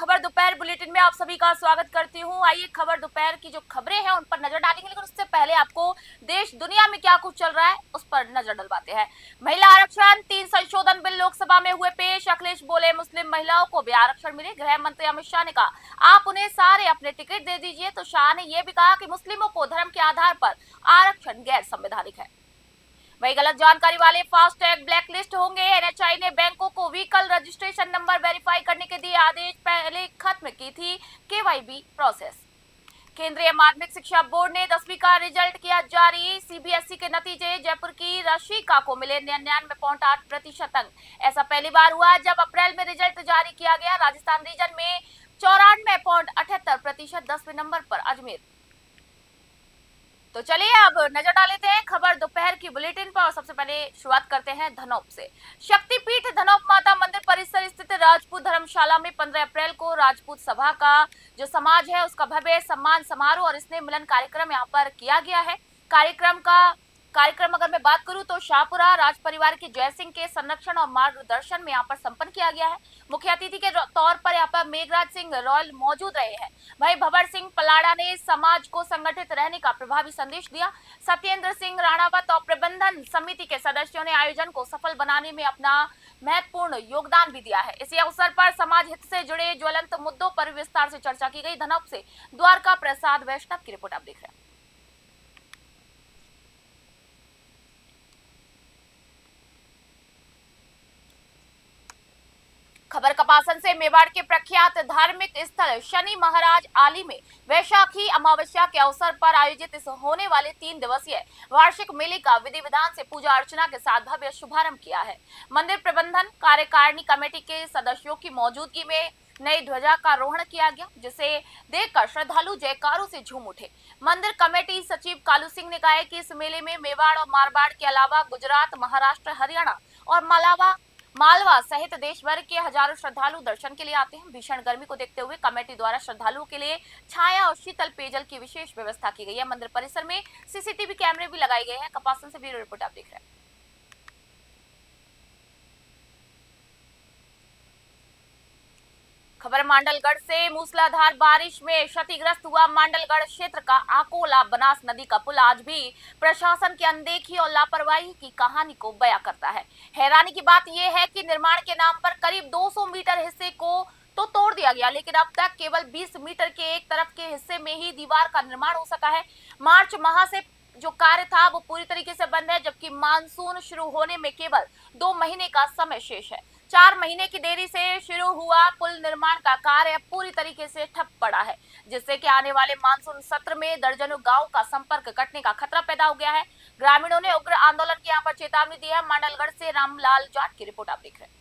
खबर दोपहर बुलेटिन में आप सभी का स्वागत करती हूं। आइए खबर दोपहर की जो खबरें हैं उन पर नजर डालेंगे, लेकिन उससे पहले आपको देश दुनिया में क्या कुछ चल रहा है उस पर नजर डलवाते हैं। महिला आरक्षण 3 संशोधन बिल लोकसभा में हुए पेश। अखिलेश बोले मुस्लिम महिलाओं को भी आरक्षण मिले। गृह मंत्री अमित शाह ने कहा आप उन्हें सारे अपने टिकट दे दीजिए। तो शाह ने यह भी कहा कि मुस्लिमों को धर्म के आधार पर आरक्षण गैर संवैधानिक है। वही गलत जानकारी वाले फास्टैग ब्लैकलिस्ट होंगे। एनएचआई ने बैंकों को व्हीकल रजिस्ट्रेशन नंबर वेरीफाई करने के दिए आदेश। पहले खत्म की थी केवाईबी प्रोसेस। केंद्रीय माध्यमिक शिक्षा बोर्ड ने 10वीं का रिजल्ट किया जारी। सीबीएसई के नतीजे जयपुर की रशिका को मिले 99.8% अंक। ऐसा पहली बार हुआ जब अप्रैल में रिजल्ट जारी किया गया। राजस्थान रीजन में 94.78%, 10वें नंबर पर अजमेर। तो चलिए अब नजर डाल लेते हैं खबर दोपहर की बुलेटिन पर, और सबसे पहले शुरुआत करते हैं धनौप से। शक्तिपीठ धनौप माता मंदिर परिसर स्थित राजपूत धर्मशाला में 15 अप्रैल को राजपूत सभा का जो समाज है उसका भव्य सम्मान समारोह और स्नेह मिलन कार्यक्रम यहाँ पर किया गया है। कार्यक्रम अगर मैं बात करूं तो शाहपुरा राज परिवार के जय सिंह के संरक्षण और मार्गदर्शन में यहाँ पर संपन्न किया गया है। मुख्य अतिथि के तौर पर यहाँ पर मेघराज सिंह रॉयल मौजूद रहे हैं। वहीं भवर सिंह पलाड़ा ने समाज को संगठित रहने का प्रभावी संदेश दिया। सत्येंद्र सिंह राणावत और प्रबंधन समिति के सदस्यों ने आयोजन को सफल बनाने में अपना महत्वपूर्ण योगदान भी दिया है। इसी अवसर पर समाज हित से जुड़े ज्वलंत मुद्दों पर विस्तार से चर्चा की गई। धनौप से द्वारका प्रसाद वैष्णव की रिपोर्ट आप देख रहे हैं। खबर कपासन से। मेवाड़ के प्रख्यात धार्मिक स्थल शनि महाराज आली में वैशाखी अमावस्या के अवसर पर आयोजित इस होने वाले 3 दिवसीय वार्षिक मेले का विधि विधान से पूजा अर्चना के साथ भव्य शुभारंभ किया है। मंदिर प्रबंधन कार्यकारिणी कमेटी के सदस्यों की मौजूदगी में नई ध्वजा का आरोहण किया गया, जिसे देखकर श्रद्धालु जयकारों से झूम उठे। मंदिर कमेटी सचिव कालू सिंह ने कहा है कि इस मेले में मेवाड़ और मारवाड़ के अलावा गुजरात, महाराष्ट्र, हरियाणा और मालवा सहित देश भर के हजारों श्रद्धालु दर्शन के लिए आते हैं। भीषण गर्मी को देखते हुए कमेटी द्वारा श्रद्धालुओं के लिए छाया और शीतल पेयजल की विशेष व्यवस्था की गई है। मंदिर परिसर में सीसीटीवी कैमरे भी लगाए गए हैं। कपासन से ब्यूरो रिपोर्ट आप देख रहे हैं। खबर मांडलगढ़ से। मूसलाधार बारिश में क्षतिग्रस्त हुआ मांडलगढ़ क्षेत्र का आकोला बनास नदी का पुल आज भी प्रशासन की अनदेखी और लापरवाही की कहानी को बयां करता है। हैरानी की बात यह है कि निर्माण के नाम पर करीब 200 मीटर हिस्से को तो तोड़ दिया गया, लेकिन अब तक केवल 20 मीटर के एक तरफ के हिस्से में ही दीवार का निर्माण हो सका है। मार्च माह से जो कार्य था वो पूरी तरीके से बंद है, जबकि मानसून शुरू होने में केवल 2 महीने का समय शेष है। 4 महीने की देरी से शुरू हुआ पुल निर्माण का कार्य पूरी तरीके से ठप पड़ा है, जिससे कि आने वाले मानसून सत्र में दर्जनों गांव का संपर्क कटने का खतरा पैदा हो गया है। ग्रामीणों ने उग्र आंदोलन की यहाँ पर चेतावनी दी है। मांडलगढ़ से रामलाल जाट की रिपोर्ट आप देख रहे हैं।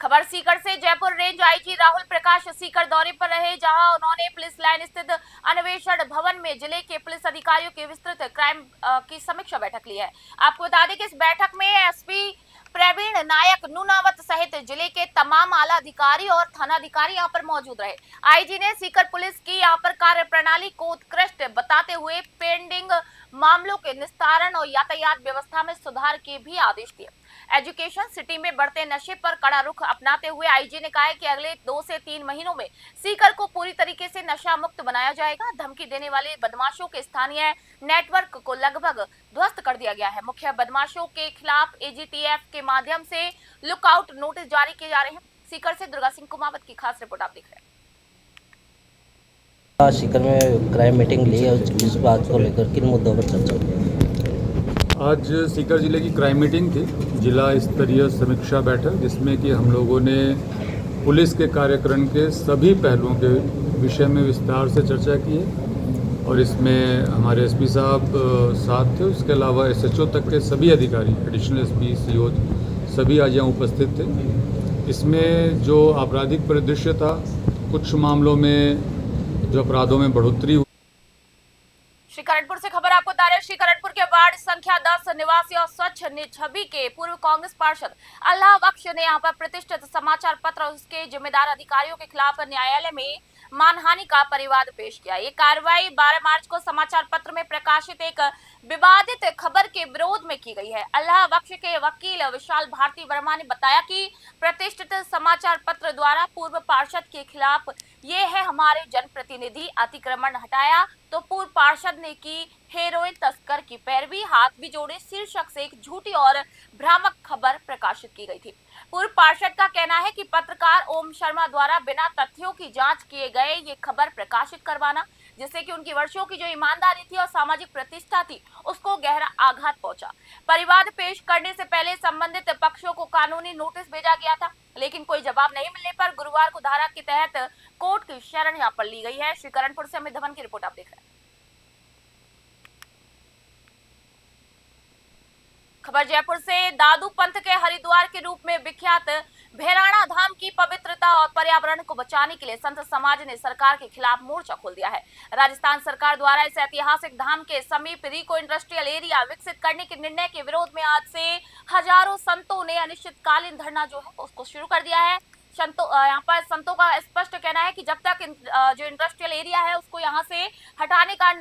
खबर सीकर से। जयपुर रेंज आईजी राहुल प्रकाश सीकर दौरे पर रहे, जहां उन्होंने पुलिस लाइन स्थित अन्वेषण भवन में जिले के पुलिस अधिकारियों की विस्तृत क्राइम की समीक्षा बैठक ली है। आपको बता दें कि इस बैठक में एसपी प्रवीण नायक नूनावत सहित जिले के तमाम आला अधिकारी और थानाधिकारी यहाँ पर मौजूद रहे। आईजी ने सीकर पुलिस की यहाँ पर कार्य प्रणाली को उत्कृष्ट बताते हुए पेंडिंग मामलों के निस्तारण और यातायात व्यवस्था में सुधार के भी आदेश दिए। एजुकेशन सिटी में बढ़ते नशे पर कड़ा रुख अपनाते हुए आईजी ने कहा है कि अगले 2 से 3 महीनों में सीकर को पूरी तरीके से नशा मुक्त बनाया जाएगा। धमकी देने वाले बदमाशों के स्थानीय नेटवर्क को लगभग ध्वस्त कर दिया गया है। मुख्य बदमाशों के खिलाफ एजीटीएफ के माध्यम से लुकआउट नोटिस जारी किए जा रहे हैं। सीकर से दुर्गा सिंह कुमावत की खास रिपोर्ट आप देख रहे हैं। सीकर में क्राइम मीटिंग ली है, किस बात को लेकर किन मुद्दों पर चर्चा हुई? आज सीकर जिले की क्राइम मीटिंग थी, जिला स्तरीय समीक्षा बैठक, जिसमें कि हम लोगों ने पुलिस के कार्यक्रम के सभी पहलुओं के विषय में विस्तार से चर्चा की है और इसमें हमारे एसपी साहब साथ थे। उसके अलावा एसएचओ तक के सभी अधिकारी, एडिशनल एसपी, सीओ सभी आज यहाँ उपस्थित थे। इसमें जो आपराधिक परिदृश्य था, कुछ मामलों में जो अपराधों में बढ़ोतरी हुई। श्रीकरणपुर से खबर आपको बता रहे हैं। श्रीकरणपुर के वार्ड संख्या 10 निवासी और स्वच्छ छवि के पूर्व कांग्रेस पार्षद अल्लाह बख्श ने यहाँ पर प्रतिष्ठित समाचार पत्र और उसके जिम्मेदार अधिकारियों के खिलाफ न्यायालय में मानहानि का परिवाद पेश किया। ये कार्रवाई 12 मार्च को समाचार पत्र में प्रकाशित एक विवादित खबर के विरोध में की गई है। अल्लाह बख्श के वकील विशाल भारती वर्मा ने बताया कि प्रतिष्ठित समाचार पत्र द्वारा पूर्व पार्षद के खिलाफ ये है हमारे जनप्रतिनिधि अतिक्रमण हटाया तो पूर्व पार्षद ने की हेरोइन तस्कर की पैरवी, हाथ भी जोड़े शीर्षक से एक झूठी और भ्रामक खबर प्रकाशित की गई थी। पूर्व पार्षद का कहना है कि पत्रकार ओम शर्मा द्वारा बिना तथ्यों की जांच किए गए ये खबर प्रकाशित करवाना, जिससे कि उनकी वर्षों की जो ईमानदारी थी और सामाजिक प्रतिष्ठा थी उसको गहरा आघात पहुंचा। परिवाद पेश करने से पहले संबंधित पक्षों को कानूनी नोटिस भेजा गया था, लेकिन कोई जवाब नहीं मिलने पर गुरुवार को धारा के तहत कोर्ट की शरण यहाँ पर ली गई है। श्रीकरणपुर से अमित धवन की रिपोर्ट आप देख रहे हैं। खबर जयपुर से। दादू पंथ के हरिद्वार के रूप में विख्यात भैराणा धाम की पवित्रता और पर्यावरण को बचाने के लिए संत समाज ने सरकार के खिलाफ मोर्चा खोल दिया है। राजस्थान सरकार द्वारा इस ऐतिहासिक धाम के समीप रिको इंडस्ट्रियल एरिया विकसित करने के निर्णय के विरोध में आज से हजारों संतों ने अनिश्चितकालीन धरना जो है उसको शुरू कर दिया है। यहाँ पर संतों का स्पष्ट कहना है कि जब तक जो इंडस्ट्रियल एरिया है उसको यहाँ से हटाने का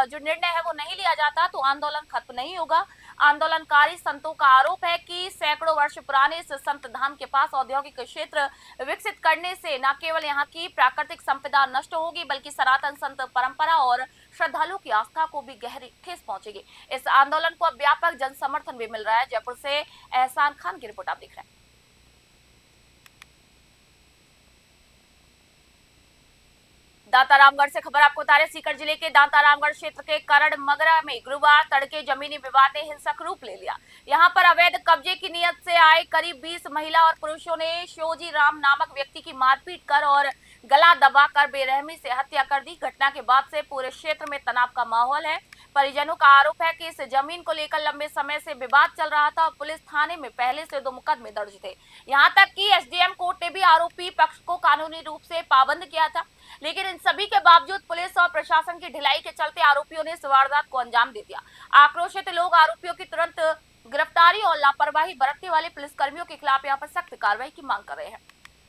जो निर्णय है वो नहीं लिया जाता तो आंदोलन खत्म नहीं होगा। आंदोलनकारी संतों का आरोप है कि सैकड़ों वर्ष पुराने इस संत धाम के पास औद्योगिक क्षेत्र विकसित करने से न केवल यहाँ की प्राकृतिक संपदा नष्ट होगी बल्कि सनातन संत परंपरा और श्रद्धालुओं की आस्था को भी गहरी ठेस पहुंचेगी। इस आंदोलन को अब व्यापक जन समर्थन भी मिल रहा है। जयपुर से एहसान खान की रिपोर्ट आप देख रहे हैं। दांतारामगढ़ से खबर आपको बता रहे, सीकर जिले के दांतारामगढ़ क्षेत्र के करड़ मगरा में गुरुवार तड़के जमीनी विवाद ने हिंसक रूप ले लिया। यहां पर अवैध कब्जे की नियत से आए करीब 20 महिला और पुरुषों ने शिवजी राम नामक व्यक्ति की मारपीट कर और गला दबाकर बेरहमी से हत्या कर दी। घटना के बाद से पूरे क्षेत्र में तनाव का माहौल है। परिजनों का आरोप है कि इस जमीन को लेकर लंबे समय से विवाद चल रहा था और पुलिस थाने में पहले से 2 मुकदमे दर्ज थे। यहां तक कि एसडीएम कोर्ट ने भी आरोपी पक्ष को कानूनी रूप से पाबंद किया था, लेकिन इन सभी के बावजूद पुलिस और प्रशासन की ढिलाई के चलते आरोपियों ने इस वारदात को अंजाम दे दिया। आक्रोशित लोग आरोपियों की तुरंत गिरफ्तारी और लापरवाही बरतने वाले पुलिसकर्मियों के खिलाफ यहाँ पर सख्त कार्रवाई की मांग कर रहे हैं।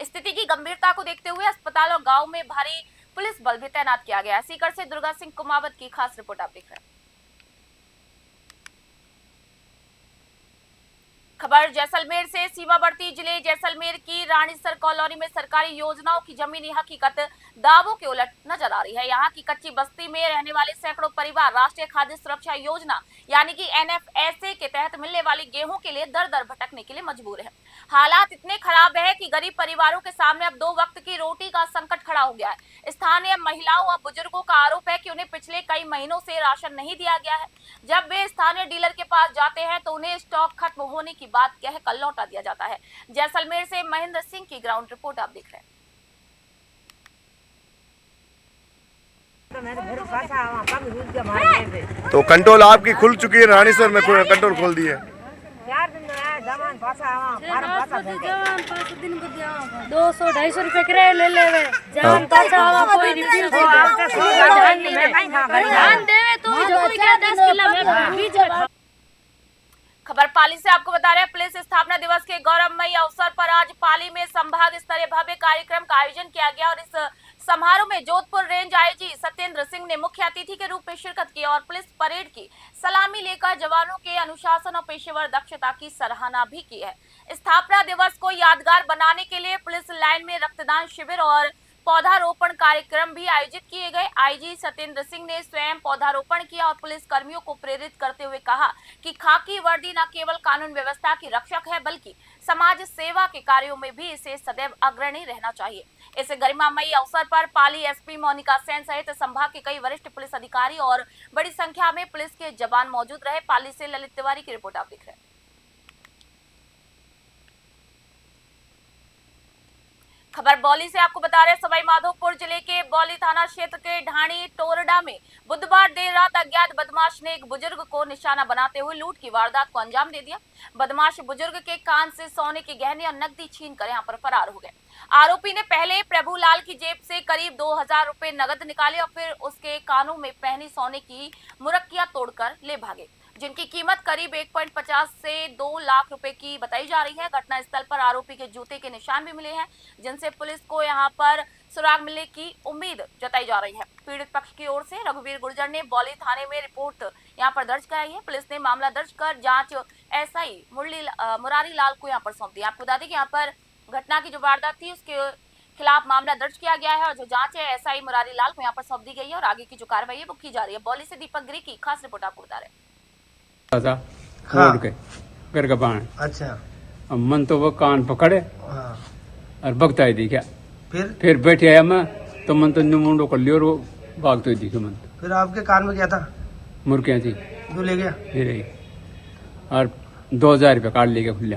स्थिति की गंभीरता को देखते हुए अस्पताल और गाँव में भारी पुलिस बल भी तैनात किया गया है। सीकर से दुर्गा सिंह कुमावत की खास रिपोर्ट आप देख रहे हैं। खबर जैसलमेर से। सीमावर्ती जिले जैसलमेर की रानीसर कॉलोनी में सरकारी योजनाओं की जमीनी हकीकत दावों के उलट नजर आ रही है। यहाँ की कच्ची बस्ती में रहने वाले सैकड़ों परिवार राष्ट्रीय खाद्य सुरक्षा योजना यानी कि NFSA के तहत मिलने वाली गेहूं के लिए दर दर भटकने के लिए मजबूर है। हालात इतने खराब है कि गरीब परिवारों के सामने अब 2 वक्त की रोटी का संकट खड़ा हो गया है। स्थानीय महिलाओं और बुजुर्गों का आरोप है कि उन्हें पिछले कई महीनों से राशन नहीं दिया गया है। जब वे स्थानीय डीलर के पास जाते हैं तो उन्हें स्टॉक खत्म होने की बात कहकर लौटा दिया जाता है। जैसलमेर से महेंद्र सिंह की ग्राउंड रिपोर्ट आप देख रहे हैं। तो कंट्रोल आपकी खुल चुकी है, रानीसर में कंट्रोल खोल दी है। 200-250 रुपए किराया ले ले जान कोई रिव्यू ध्यान देवे तो जो क्या 10 किलो। खबर पाली से आपको बता रहे हैं, पुलिस स्थापना दिवस के गौरवमयी अवसर पर आज पाली में संभाग स्तरीय भव्य कार्यक्रम का आयोजन किया गया और इस समारोह में जोधपुर रेंज आईजी सत्येंद्र सिंह ने मुख्य अतिथि के रूप में शिरकत की और पुलिस परेड की सलामी लेकर जवानों के अनुशासन और पेशेवर दक्षता की सराहना भी की है। स्थापना दिवस को यादगार बनाने के लिए पुलिस लाइन में रक्तदान शिविर और पौधारोपण कार्यक्रम भी आयोजित किए गए। आईजी सत्येंद्र सिंह ने स्वयं पौधारोपण किया और पुलिस कर्मियों को प्रेरित करते हुए कहा कि खाकी वर्दी न केवल कानून व्यवस्था की रक्षक है बल्कि समाज सेवा के कार्यों में भी इसे सदैव अग्रणी रहना चाहिए। इस गरिमामयी अवसर पर पाली एसपी मोनिका सेन सहित संभाग के कई वरिष्ठ पुलिस अधिकारी और बड़ी संख्या में पुलिस के जवान मौजूद रहे। पाली से ललित तिवारी की रिपोर्ट आप देख रहे हैं। खबर बौली से आपको बता रहे, सवाई माधोपुर जिले के बौली थाना क्षेत्र के ढाणी टोरडा में बुधवार देर रात अज्ञात बदमाश ने एक बुजुर्ग को निशाना बनाते हुए लूट की वारदात को अंजाम दे दिया। बदमाश बुजुर्ग के कान से सोने के गहने और नकदी छीनकर यहां पर फरार हो गए। आरोपी ने पहले प्रभुलाल की जेब से करीब 2000 रुपए नगद निकाले और फिर उसके कानों में पहनी सोने की मुरक्कियां तोड़कर ले भागे, जिनकी कीमत करीब 1.50 से 2 लाख रुपए की बताई जा रही है। घटनास्थल पर आरोपी के जूते के निशान भी मिले हैं, जिनसे पुलिस को यहां पर सुराग मिलने की उम्मीद जताई जा रही है। पीड़ित पक्ष की ओर से रघुवीर गुर्जर ने बौली थाने में रिपोर्ट यहां पर दर्ज कराई है। पुलिस ने मामला दर्ज कर जांच एसआई मुरारी लाल को यहां पर सौंप दी। आपको बता दें कि यहां पर घटना की जो वारदात थी उसके खिलाफ मामला दर्ज किया गया है और जो जांच है एसआई मुरारी लाल को यहाँ पर सौंप दी गई है और आगे की जो कार्रवाई है वो की जा रही है। बौली से दीपक गिरी की खास रिपोर्ट आपको बता रहे हैं। हाँ। के घर का बाण अच्छा। अब मन तो वो कान पकड़े हाँ। और बगता ही दिखा। फिर बैठे आया मैं तो मन तो मुंडो कर लियो और वो भागते ही दिखे मन। फिर आपके कान में क्या था? मुर्गियाँ थी जो ले गया और 2000 रुपये काट लेके खुले।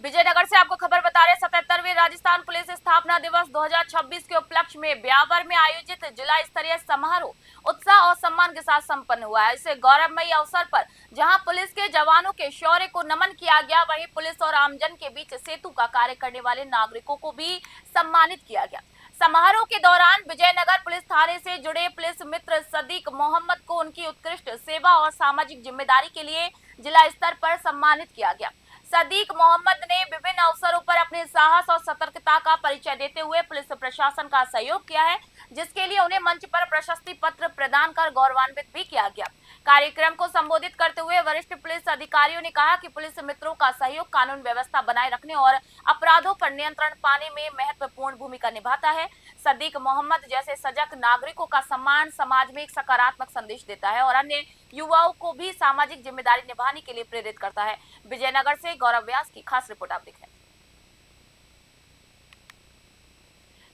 विजयनगर से आपको खबर बता रहे 77वें राजस्थान पुलिस स्थापना दिवस 2026 के उपलक्ष्य में ब्यावर में आयोजित जिला स्तरीय समारोह उत्साह और सम्मान के साथ संपन्न हुआ है। इसे गौरवमयी अवसर पर जहां पुलिस के जवानों के शौर्य को नमन किया गया, वहीं पुलिस और आमजन के बीच सेतु का कार्य करने वाले नागरिकों को भी सम्मानित किया गया। समारोह के दौरान विजयनगर पुलिस थाने से जुड़े पुलिस मित्र सदीक मोहम्मद को उनकी उत्कृष्ट सेवा और सामाजिक जिम्मेदारी के लिए जिला स्तर पर सम्मानित किया गया। सदीक मोहम्मद ने विभिन्न अवसरों पर अपने साहस और सतर्कता का परिचय देते हुए पुलिस प्रशासन का सहयोग किया है, जिसके लिए उन्हें मंच पर प्रशस्ति पत्र प्रदान कर गौरवान्वित भी किया गया। कार्यक्रम को संबोधित करते हुए वरिष्ठ पुलिस अधिकारियों ने कहा कि पुलिस मित्रों का सहयोग कानून व्यवस्था बनाए रखने और अपराधों पर नियंत्रण पाने में महत्वपूर्ण भूमिका निभाता है। सदीक मोहम्मद जैसे सजग नागरिकों का सम्मान समाज में एक सकारात्मक संदेश देता है और अन्य युवाओं को भी सामाजिक जिम्मेदारी निभाने के लिए प्रेरित करता है। विजयनगर से गौरव व्यास की खास रिपोर्ट आप देख रहे हैं।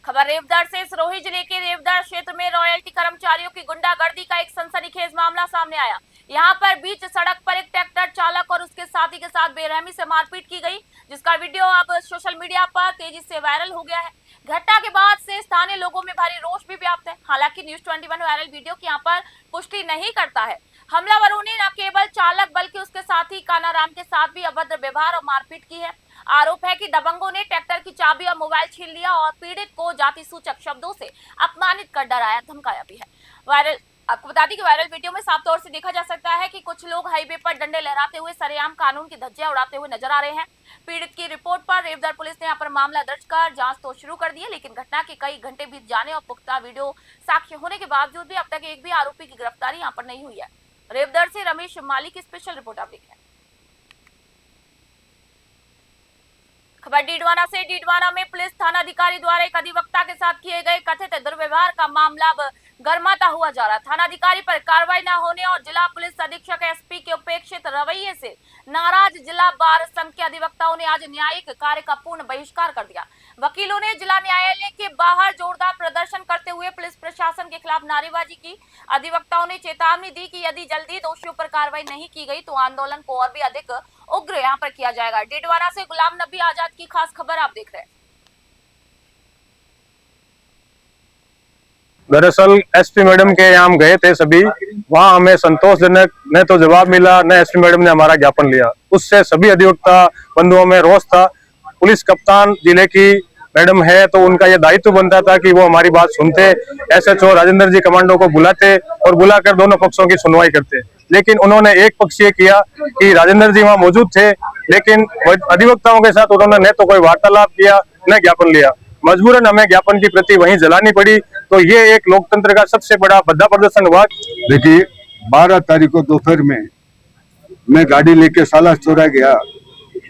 खबर रेवदर से सिरोही जिले के रेवदर क्षेत्र में रॉयल्टी कर्मचारियों की गुंडागर्दी का एक सनसनीखेज मामला सामने आया। यहां पर बीच सड़क पर एक ट्रैक्टर चालक और उसके साथी के साथ बेरहमी से मारपीट की गई, जिसका वीडियो अब सोशल मीडिया पर तेजी से वायरल हो गया है। घटना के बाद से स्थानीय लोगों में भारी रोष भी व्याप्त है। हालांकि न्यूज 21 वायरल वीडियो की यहां पर पुष्टि नहीं करता है। हमलावरों ने न केवल चालक बल्कि उसके साथी कानाराम के साथ भी अभद्र व्यवहार और मारपीट की है। आरोप है कि दबंगों ने ट्रैक्टर की चाबी और मोबाइल छीन लिया और पीड़ित को जाति सूचक शब्दों से अपमानित कर डराया धमकाया भी है। आपको बता दें कि वायरल वीडियो में साफ तौर से देखा जा सकता है कि कुछ लोग हाईवे पर डंडे लहराते हुए सरेआम कानून की धज्जियां उड़ाते हुए नजर आ रहे हैं। पीड़ित की रिपोर्ट पर रेवदर पुलिस ने यहाँ पर मामला दर्ज कर जांच तो शुरू कर दी है, लेकिन घटना के कई घंटे बीत जाने और पुख्ता वीडियो साक्ष्य होने के बावजूद भी अब तक एक भी आरोपी की गिरफ्तारी यहाँ पर नहीं हुई है। रेवदर से रमेश माली की स्पेशल रिपोर्ट आप देख रहे हैं। खबर डीडवाना से। डीडवाना में पुलिस थानाधिकारी द्वारा एक अधिवक्ता के साथ किए गए कथित दुर्व्यवहार का मामला अब गर्माता हुआ जा रहा। थानाधिकारी पर कार्रवाई न होने और जिला पुलिस अधीक्षक एसपी के उपेक्षित रवैये से नाराज जिला बार संघ के अधिवक्ताओं ने आज न्यायिक कार्य का पूर्ण बहिष्कार कर दिया। वकीलों ने जिला न्यायालय के बाहर जोरदार प्रदर्शन करते हुए पुलिस प्रशासन के खिलाफ नारेबाजी की। अधिवक्ताओं ने चेतावनी दी कि यदि जल्दी दोषियों पर कार्रवाई नहीं की गई तो आंदोलन को और भी अधिक उग्र यहाँ पर किया जाएगा। डीडवाना से गुलाम नबी आजाद की खास खबर आप देख रहे हैं। दरअसल एसपी मैडम के यहाँ हम गए थे सभी, वहाँ हमें संतोषजनक न तो जवाब मिला न एसपी मैडम ने हमारा ज्ञापन लिया। उससे सभी अधिवक्ता बंधुओं में रोष था। पुलिस कप्तान जिले की मैडम है तो उनका यह दायित्व बनता था कि वो हमारी बात सुनते, एसएचओ राजेंद्र जी कमांडो को बुलाते और बुलाकर दोनों पक्षों की सुनवाई करते। लेकिन उन्होंने एक पक्षीय किया कि राजेंद्र जी वहाँ मौजूद थे, लेकिन अधिवक्ताओं के साथ उन्होंने न तो कोई वार्तालाप किया न ज्ञापन लिया। मजबूरन हमें ज्ञापन की प्रति वहीं जलानी पड़ी। तो ये एक लोकतंत्र का सबसे बड़ा बद्दा प्रदर्शन हुआ। देखिए 12 तारीख को दोपहर में मैं गाड़ी लेके साला चौराहा गया।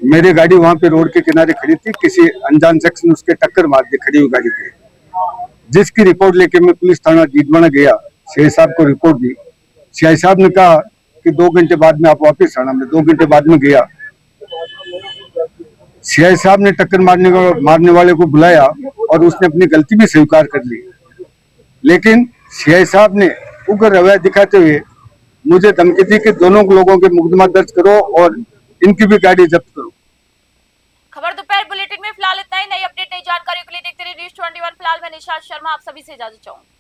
मेरी गाड़ी वहां पे रोड के किनारे खड़ी थी, किसी अनजान शख्स ने उसके टक्कर मार दी खड़ी हुई गाड़ी पे, जिसकी रिपोर्ट लेके मैं पुलिस थाना डीडवाना गया। सीआई साहब को रिपोर्ट दी। सीआई साहब ने कहा कि 2 घंटे बाद में आप वापस आना। मैं 2 घंटे बाद में गया। सीआई साहब ने टक्कर मारने वाले को बुलाया और उसने अपनी गलती भी स्वीकार कर ली, लेकिन सीआई साहब ने उग्र रवैया दिखाते हुए मुझे धमकी दी कि दोनों लोगों के मुकदमा दर्ज करो और इनकी भी गाड़ी जब्त करो। खबर दोपहर बुलेटिन में फिलहाल इतना ही। नई अपडेट नई जानकारी के लिए देखते रहिए न्यूज 21। फिलहाल मैं निशाद शर्मा आप सभी से इजाजत चाहूंगी।